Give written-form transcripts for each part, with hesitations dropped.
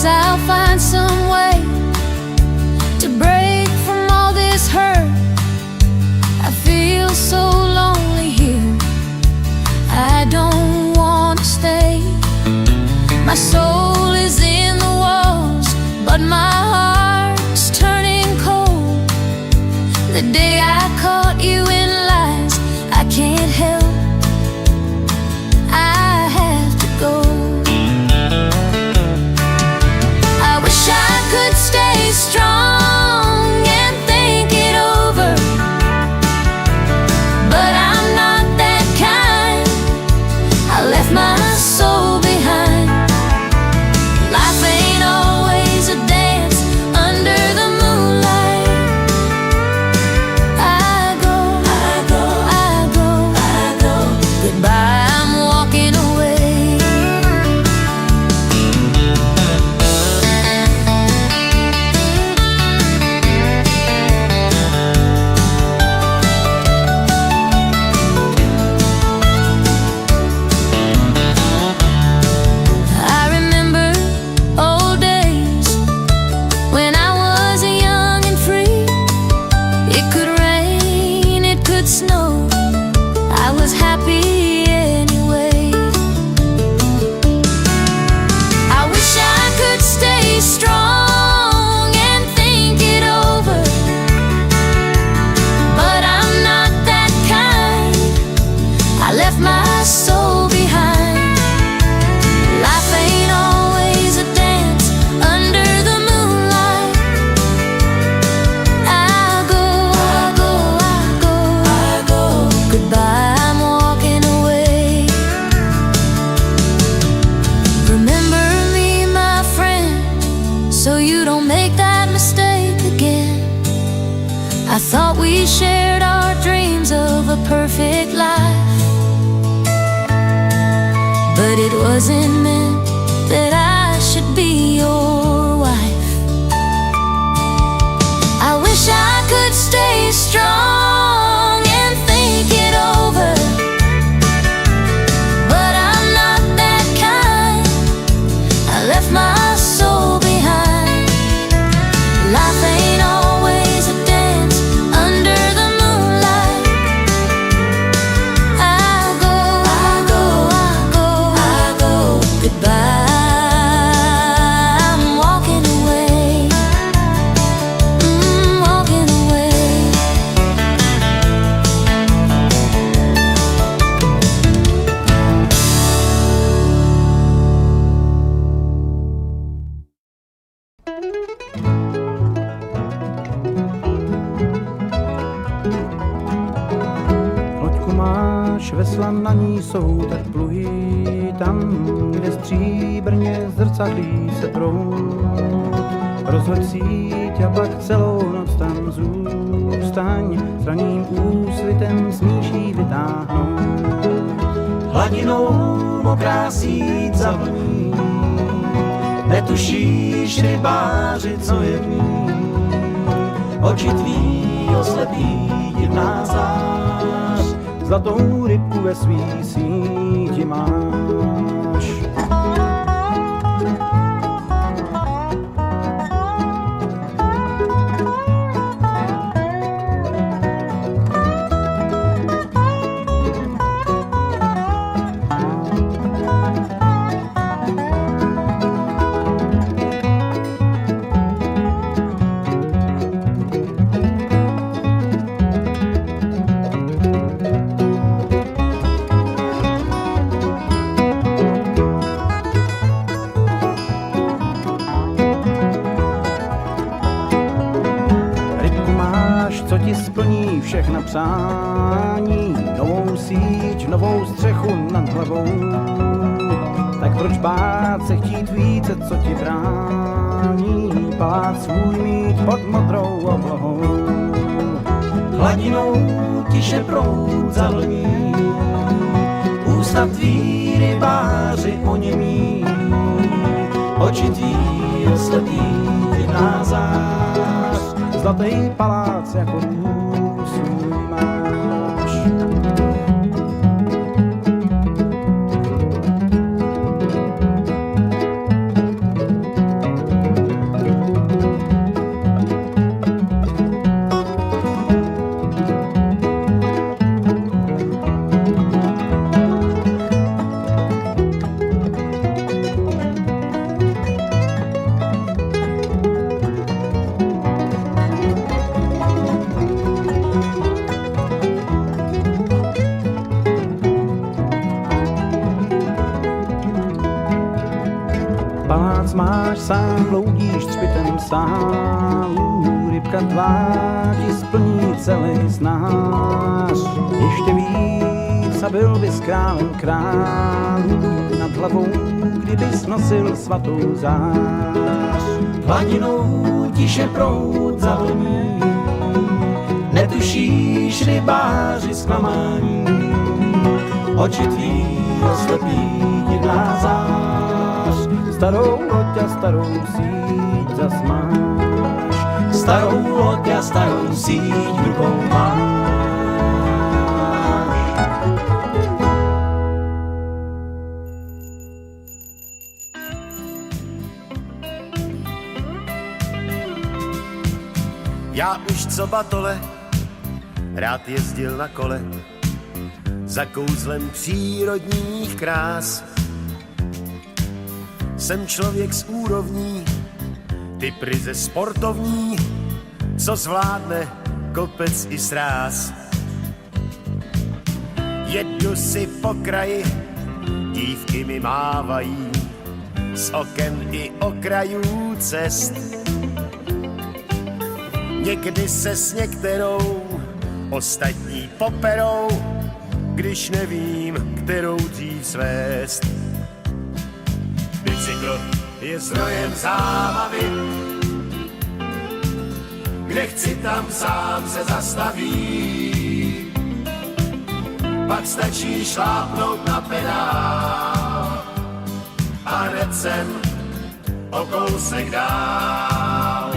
guess I'll find some way to break from all this hurt. I feel so lonely here, I don't want to stay. My soul is in the walls, but my heart's turning cold. The day I caught you in lies, I can't help, I have to go. I wish I could stay strong and think it over, but I'm not that kind. I left my soul behind. Life ain't always a dance under the moonlight. I go, I go, I go, I go. Goodbye, I'm walking away. I remember old days when I was young and free. It could rain, it could snow, I was happy anyway. I wish I could stay strong and think it over, but I'm not that kind. I left my soul behind. Life ain't always a dance under the moonlight. I go, I go, I go, I go. Goodbye, I'm walking away. Remember me, my friend, so you don't make that mistake again. I thought we shared our dreams of a perfect life, but it wasn't meant that I should be your wife. I wish I could stay strong and think it over, but I'm not that kind. I left my soul behind. Life ain't always a dance under the moonlight. I go, I go, I go, I go. Goodbye, I'm walking away. Walking away. Loďku máš, vesla na ní jsou tak pluhy, tam, kde stříbrně zrcadlí se proud. Rozhoď síť a pak celou noc tam zůstaň, s raným úsvitem smíš jí vytáhnout. Hladinou mokrá síť zavlní, netušíš rybáři, co je v ní. Oči tvý oslepí divná zář, zlatou rybku ve svý síti máš. Co ti splní všechna přání, novou síť, novou střechu nad hlavou. Tak proč bát se chtít více, co ti brání, palác svůj mít pod modrou oblohou. Hladinou tiše proud zavlní, ústa tvý rybáři oněmí, oči tvý oslepí divná zář, zlatý palác jako dům svůj máš. palác máš sám, bloudíš třpitem sálu, rybka tvá ti splní celý snář. Ještě víc a byl bys králem králů, nad hlavou, kdybys nosil svatou zář. Hladinou tiše proud zavoní, netušíš rybáři zklamání, oči tvý oslepí divná zář. Starou loď a starou síť zas máš, starou loď a starou síť v rukou máš. Já už co batole, rád jezdil na kole, za kouzlem přírodních krás. Jsem člověk z úrovní, typ ryze sportovní, co zvládne kopec i sráz. Jedu si po kraji, dívky mi mávají, z oken i okrajů cest. Někdy se s některou ostatní poperou, když nevím, kterou dřív svést. Bicykl je zdrojem zábavy, kde chci, tam sám se zastaví. Pak stačí šlápnout na pedál a hned jsem o kousek dál.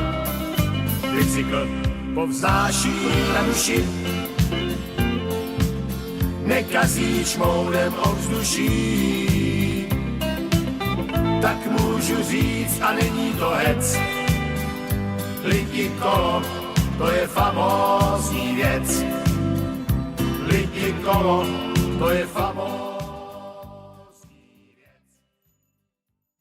Bicykl povznáší na duši, nekazí šmoudem ovzduší. Tak můžu říct, a není to hec, lidi kolo, to je famózní věc. Lidi kolo, to je famózní.